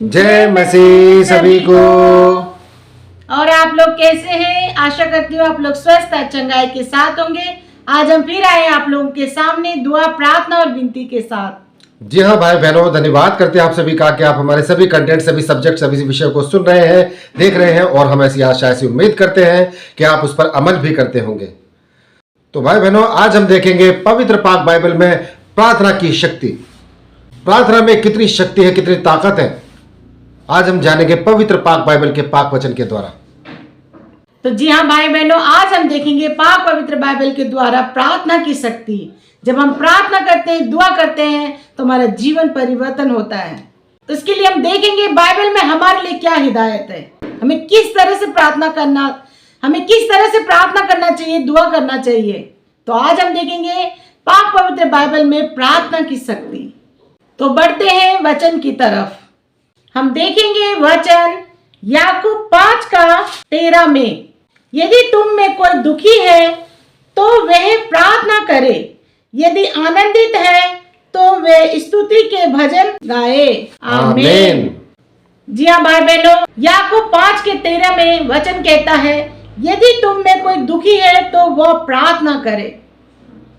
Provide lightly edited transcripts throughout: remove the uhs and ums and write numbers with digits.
जय मसीह सभी को। और आप लोग कैसे हैं? आशा करती हूँ आप लोग स्वस्थ और चंगाई के साथ होंगे। आज हम फिर आए आप लोगों के सामने दुआ, प्रार्थना और विनती के साथ। जी हाँ भाई बहनों, धन्यवाद करते हैं आप सभी का कि आप हमारे सभी कंटेंट, सभी सब्जेक्ट, सभी विषयों को सुन रहे हैं, देख रहे हैं और हम ऐसी आशा, ऐसी उम्मीद करते हैं कि आप उस पर अमल भी करते होंगे। तो भाई बहनों, आज हम देखेंगे पवित्र पाक बाइबल में प्रार्थना की शक्ति। प्रार्थना में कितनी शक्ति है, कितनी ताकत है, आज हम जानेंगे पवित्र पाक बाइबल के पाक वचन के द्वारा। तो जी हाँ भाई बहनों, आज हम देखेंगे पाक पवित्र बाइबल के द्वारा प्रार्थना की शक्ति। जब हम प्रार्थना करते हैं, दुआ करते हैं, तो हमारा जीवन परिवर्तन होता है। तो इसके लिए हम देखेंगे बाइबल में हमारे लिए क्या हिदायत है, हमें किस तरह से प्रार्थना करना चाहिए, दुआ करना चाहिए। तो आज हम देखेंगे पाक पवित्र बाइबल में प्रार्थना की शक्ति। तो बढ़ते हैं वचन की तरफ। हम देखेंगे वचन याकूब 5:13 में, यदि तुम में कोई दुखी है तो वह प्रार्थना करे, यदि आनंदित है तो वह स्तुति के भजन गाए। आमीन। जी हाँ भाई बहनों, याकूब 5:13 में वचन कहता है, यदि तुम में कोई दुखी है तो वह प्रार्थना करे।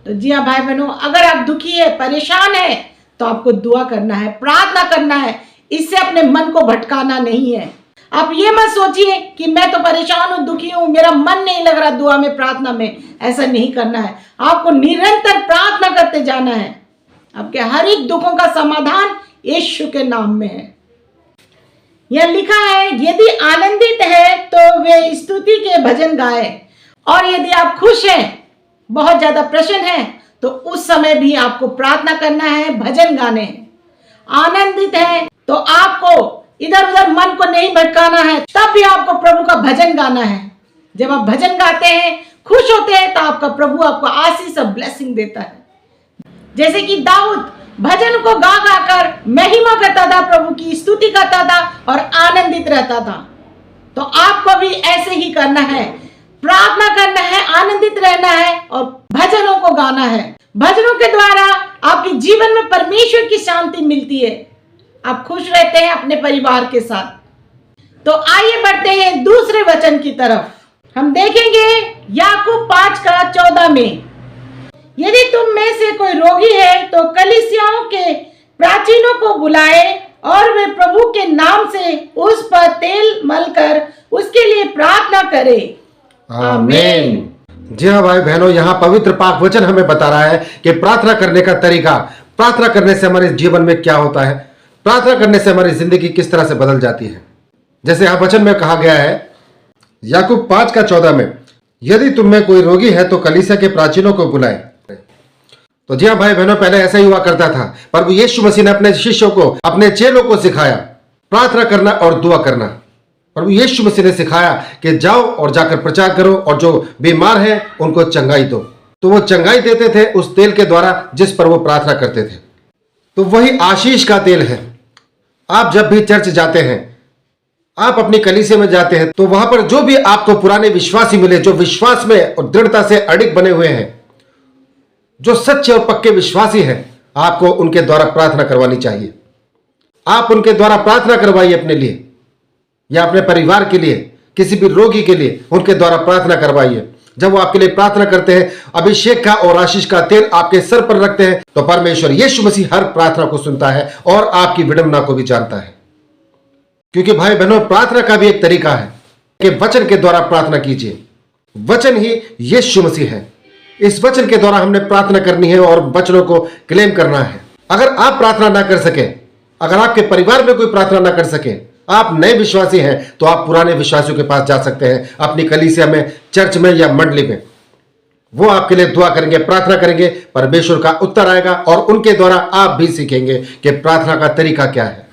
तो जी हाँ भाई बहनों, अगर आप दुखी है, परेशान है, तो आपको दुआ करना है, प्रार्थना करना है। इससे अपने मन को भटकाना नहीं है। आप ये मत सोचिए कि मैं तो परेशान हूं, दुखी हूं, मेरा मन नहीं लग रहा दुआ में, प्रार्थना में। ऐसा नहीं करना है। आपको निरंतर प्रार्थना करते जाना है। आपके हर एक दुखों का समाधान यीशु के नाम में है। यह लिखा है, यदि आनंदित है तो वे स्तुति के भजन गाए। और यदि आप खुश हैं, बहुत ज्यादा प्रसन्न हैं, तो उस समय भी आपको प्रार्थना करना है, भजन गाने हैं। आनंदित है तो आपको इधर उधर मन को नहीं भटकाना है, तब भी आपको प्रभु का भजन गाना है। जब आप भजन गाते हैं, खुश होते हैं, तो आपका प्रभु आपको आशीष और ब्लेसिंग देता है। जैसे कि दाऊद भजन को गा गा कर महिमा करता था, प्रभु की स्तुति करता था और आनंदित रहता था। तो आपको भी ऐसे ही करना है, प्रार्थना करना है, आनंदित रहना है और भजनों को गाना है। भजनों के द्वारा आपके जीवन में परमेश्वर की शांति मिलती है। आप खुश रहते हैं अपने परिवार के साथ। तो आइए बढ़ते हैं दूसरे वचन की तरफ। हम देखेंगे याकूब 5:14 में, यदि तुम में से कोई रोगी है तो कलीसियाओं के प्राचीनों को बुलाए और वे प्रभु के नाम से उस पर तेल मलकर उसके लिए प्रार्थना करे। आमीन। जी हाँ भाई बहनों, यहाँ पवित्र पाक वचन हमें बता रहा है कि प्रार्थना करने का तरीका, प्रार्थना करने से हमारे जीवन में क्या होता है, प्रार्थना करने से हमारी जिंदगी किस तरह से बदल जाती है। जैसे यहाँ वचन में कहा गया है याकूब 5:14 में, यदि तुम में कोई रोगी है तो कलीसिया के प्राचीनों को बुलाए। तो जी हाँ भाई बहनों, पहले ऐसा ही हुआ करता था। प्रभु यीशु मसीह ने अपने शिष्यों को, अपने चेलों को सिखाया प्रार्थना करना और दुआ करना। प्रभु यीशु मसीह ने सिखाया कि जाओ और जाकर प्रचार करो और जो बीमार है उनको चंगाई दो। तो वो चंगाई देते थे उस तेल के द्वारा जिस पर वो प्रार्थना करते थे। तो वही आशीष का तेल है। आप जब भी चर्च जाते हैं, आप अपनी कलीसिया में जाते हैं, तो वहां पर जो भी आपको पुराने विश्वासी मिले, जो विश्वास में और दृढ़ता से अडिग बने हुए हैं, जो सच्चे और पक्के विश्वासी हैं, आपको उनके द्वारा प्रार्थना करवानी चाहिए। आप उनके द्वारा प्रार्थना करवाइए अपने लिए या अपने परिवार के लिए, किसी भी रोगी के लिए उनके द्वारा प्रार्थना करवाइए। जब वो आपके लिए प्रार्थना करते हैं, अभिषेक का और आशीष का तेल आपके सर पर रखते हैं, तो परमेश्वर यीशु मसीह हर प्रार्थना को सुनता है और आपकी विडंबना को भी जानता है। क्योंकि भाई बहनों, प्रार्थना का भी एक तरीका है कि वचन के द्वारा प्रार्थना कीजिए। वचन ही यीशु मसीह है। इस वचन के द्वारा हमने प्रार्थना करनी है और वचनों को क्लेम करना है। अगर आप प्रार्थना ना कर सके, अगर आपके परिवार में कोई प्रार्थना ना कर सके, आप नए विश्वासी हैं, तो आप पुराने विश्वासियों के पास जा सकते हैं, अपनी कलीसिया में, चर्च में या मंडली में। वो आपके लिए दुआ करेंगे, प्रार्थना करेंगे, परमेश्वर का उत्तर आएगा और उनके द्वारा आप भी सीखेंगे कि प्रार्थना का तरीका क्या है,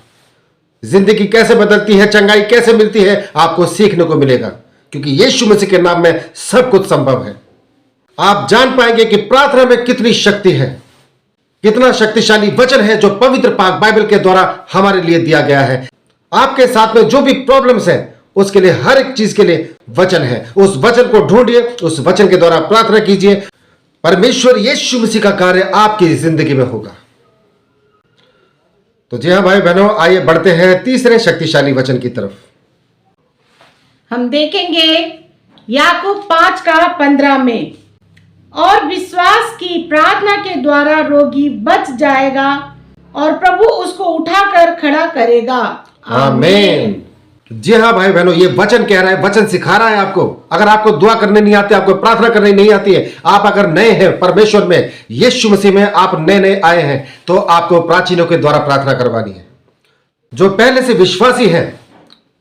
जिंदगी कैसे बदलती है, चंगाई कैसे मिलती है, आपको सीखने को मिलेगा। क्योंकि यीशु मसीह के नाम में सब कुछ संभव है। आप जान पाएंगे कि प्रार्थना में कितनी शक्ति है, कितना शक्तिशाली वचन है जो पवित्र पाक बाइबल के द्वारा हमारे लिए दिया गया है। आपके साथ में जो भी प्रॉब्लम्स है, उसके लिए, हर एक चीज के लिए वचन है। उस वचन को ढूंढिए, उस वचन के द्वारा प्रार्थना कीजिए। परमेश्वर यीशु मसीह का कार्य आपकी जिंदगी में होगा। तो जी हाँ भाई बहनों, आइए बढ़ते हैं तीसरे शक्तिशाली वचन की तरफ। हम देखेंगे याकूब 5:15 में, और विश्वास की प्रार्थना के द्वारा रोगी बच जाएगा और प्रभु उसको उठाकर खड़ा करेगा। आमीन। जी हाँ भाई बहनों, ये वचन कह रहा है, वचन सिखा रहा है आपको। अगर आपको दुआ करने नहीं आती, आपको प्रार्थना करनी नहीं आती है, आप अगर नए हैं परमेश्वर में, यीशु मसीह में आप नए नए आए हैं, तो आपको प्राचीनों के द्वारा प्रार्थना करवानी है। जो पहले से विश्वासी हैं,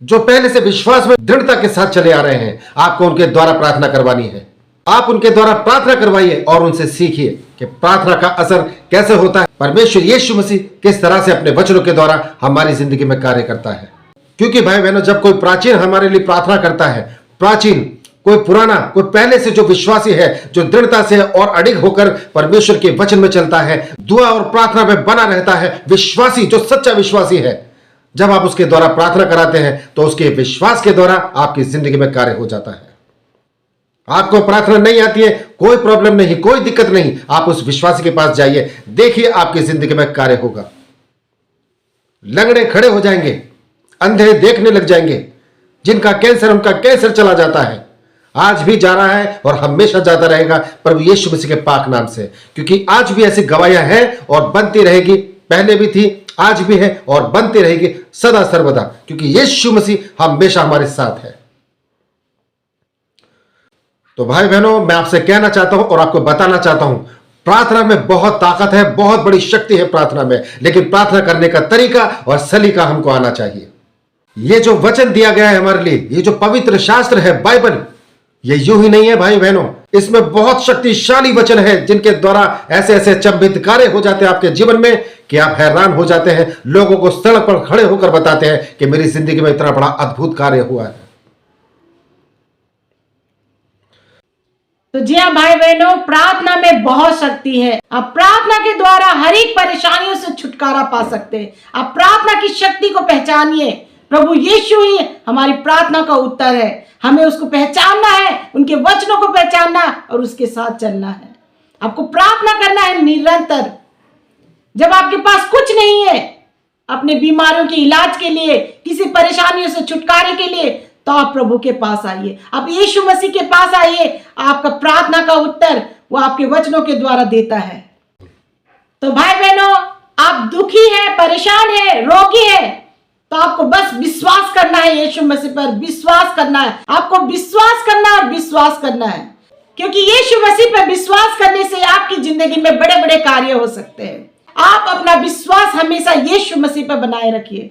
जो पहले से विश्वास में दृढ़ता के साथ चले आ रहे हैं, आपको उनके द्वारा प्रार्थना करवानी है। आप उनके द्वारा प्रार्थना करवाइए और उनसे सीखिए कि प्रार्थना का असर कैसे होता है। परमेश्वर यीशु मसीह किस तरह से अपने वचनों के द्वारा हमारी जिंदगी में कार्य करता है। क्योंकि भाई बहनों, जब कोई प्राचीन हमारे लिए प्रार्थना करता है, प्राचीन कोई पुराना, कोई पहले से जो विश्वासी है, जो दृढ़ता से और अडिग होकर परमेश्वर के वचन में चलता है, दुआ और प्रार्थना में बना रहता है, विश्वासी, जो सच्चा विश्वासी है, जब आप उसके द्वारा प्रार्थना कराते हैं तो उसके विश्वास के द्वारा आपकी जिंदगी में कार्य हो जाता है। आपको प्रार्थना नहीं आती है, कोई प्रॉब्लम नहीं, कोई दिक्कत नहीं, आप उस विश्वासी के पास जाइए, देखिए आपकी जिंदगी में कार्य होगा। लंगड़े खड़े हो जाएंगे, अंधे देखने लग जाएंगे, जिनका कैंसर, उनका कैंसर चला जाता है, आज भी जा रहा है और हमेशा जाता रहेगा प्रभु यीशु मसीह के पाक नाम से। क्योंकि आज भी ऐसी गवाहियां हैं और बनती रहेगी, पहले भी थी, आज भी है और बनती रहेगी सदा सर्वदा, क्योंकि यीशु मसीह हमेशा हमारे साथ है। तो भाई बहनों, मैं आपसे कहना चाहता हूं और आपको बताना चाहता हूं, प्रार्थना में बहुत ताकत है, बहुत बड़ी शक्ति है प्रार्थना में, लेकिन प्रार्थना करने का तरीका और सलीका हमको आना चाहिए। ये जो वचन दिया गया है हमारे लिए, ये जो पवित्र शास्त्र है बाइबल, ये यूं ही नहीं है भाई बहनों, इसमें बहुत शक्तिशाली वचन है, जिनके द्वारा ऐसे ऐसे अचंभित कार्य हो जाते हैं आपके जीवन में कि आप हैरान हो जाते हैं। लोगों को सड़क पर खड़े होकर बताते हैं कि मेरी जिंदगी में इतना बड़ा अद्भुत कार्य हुआ है। तो जी हाँ भाई बहनों, प्रार्थना में बहुत शक्ति है। आप प्रार्थना के द्वारा हर एक परेशानियों से छुटकारा पा सकते हैं। आप प्रार्थना की शक्ति को पहचानिए। प्रभु यीशु ही हमारी प्रार्थना का उत्तर है। हमें उसको पहचानना है, उनके वचनों को पहचानना और उसके साथ चलना है। आपको प्रार्थना करना है निरंतर। जब आपके पास कुछ नहीं है अपने बीमारियों के इलाज के लिए, किसी परेशानियों से छुटकारे के लिए, तो आप प्रभु के पास आइए, आप यीशु मसीह के पास आइए। आपका प्रार्थना का उत्तर वो आपके वचनों के द्वारा देता है। तो भाई बहनों, आप दुखी है, परेशान है, रोगी है, तो आपको बस विश्वास करना है, यीशु मसीह पर विश्वास करना है। आपको विश्वास करना और विश्वास करना है, क्योंकि यीशु मसीह पर विश्वास करने से आपकी जिंदगी में बड़े बड़े कार्य हो सकते हैं। आप अपना विश्वास हमेशा यीशु मसीह पर बनाए रखिए।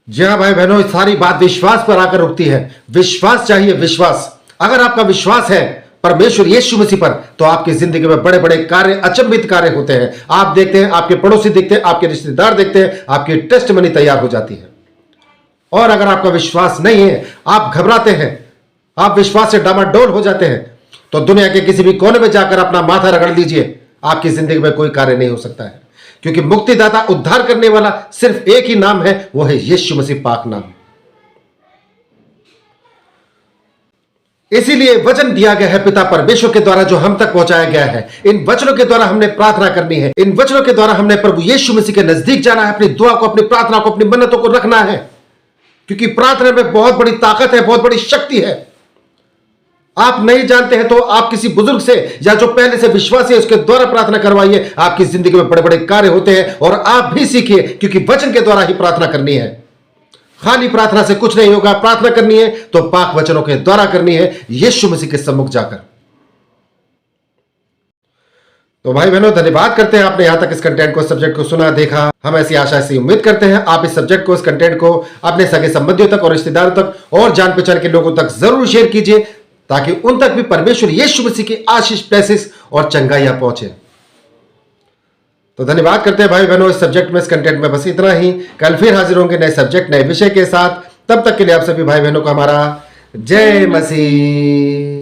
जी हाँ भाई बहनों, सारी बात विश्वास पर आकर रुकती है। विश्वास चाहिए, विश्वास। अगर आपका विश्वास है परमेश्वर यीशु मसीह पर, तो आपकी जिंदगी में बड़े बड़े कार्य, अचंभित कार्य होते हैं। आप देखते हैं, आपके पड़ोसी देखते हैं, आपके रिश्तेदार देखते हैं, आपकी टेस्टमनी तैयार हो जाती है। और अगर आपका विश्वास नहीं है, आप घबराते हैं, आप विश्वास से डामाडोल हो जाते हैं, तो दुनिया के किसी भी कोने में जाकर अपना माथा रगड़ लीजिए, आपकी जिंदगी में कोई कार्य नहीं हो सकता है। क्योंकि मुक्तिदाता, उद्धार करने वाला सिर्फ एक ही नाम है, वो है यीशु मसीह पाक नाम। इसीलिए वचन दिया गया है पिता परमेश्वर के द्वारा, जो हम तक पहुंचाया गया है। इन वचनों के द्वारा हमने प्रार्थना करनी है। इन वचनों के द्वारा हमने प्रभु यीशु मसीह के नजदीक जाना है, अपनी दुआ को, अपनी प्रार्थना को, अपनी मन्नतों को रखना है। क्योंकि प्रार्थना में बहुत बड़ी ताकत है, बहुत बड़ी शक्ति है। आप नहीं जानते हैं तो आप किसी बुजुर्ग से या जो पहले से विश्वासी है उसके द्वारा प्रार्थना करवाइए। आपकी जिंदगी में बड़े बड़े कार्य होते हैं। और आप भी सीखिए, क्योंकि वचन के द्वारा ही प्रार्थना करनी है। खाली प्रार्थना से कुछ नहीं होगा। प्रार्थना करनी है तो पाक वचनों के द्वारा करनी है, यीशु मसीह के सम्मुख जाकर। तो भाई बहनों, धन्यवाद करते हैं आपने यहां तक इस कंटेंट को, सब्जेक्ट को सुना, देखा। हम ऐसी आशा से उम्मीद करते हैं आप इस सब्जेक्ट को, इस कंटेंट को अपने सगे संबंधियों तक और रिश्तेदारों तक और जान पहचान के लोगों तक जरूर शेयर कीजिए, ताकि उन तक भी परमेश्वर यीशु मसीह की आशीष, ब्लेसिंग्स और चंगाइयां पहुंचे। तो धन्यवाद करते हैं भाई बहनों इस सब्जेक्ट में, इस कंटेंट में बस इतना ही। कल फिर हाजिर होंगे नए सब्जेक्ट, नए विषय के साथ। तब तक के लिए आप सभी भाई बहनों को हमारा जय मसीह।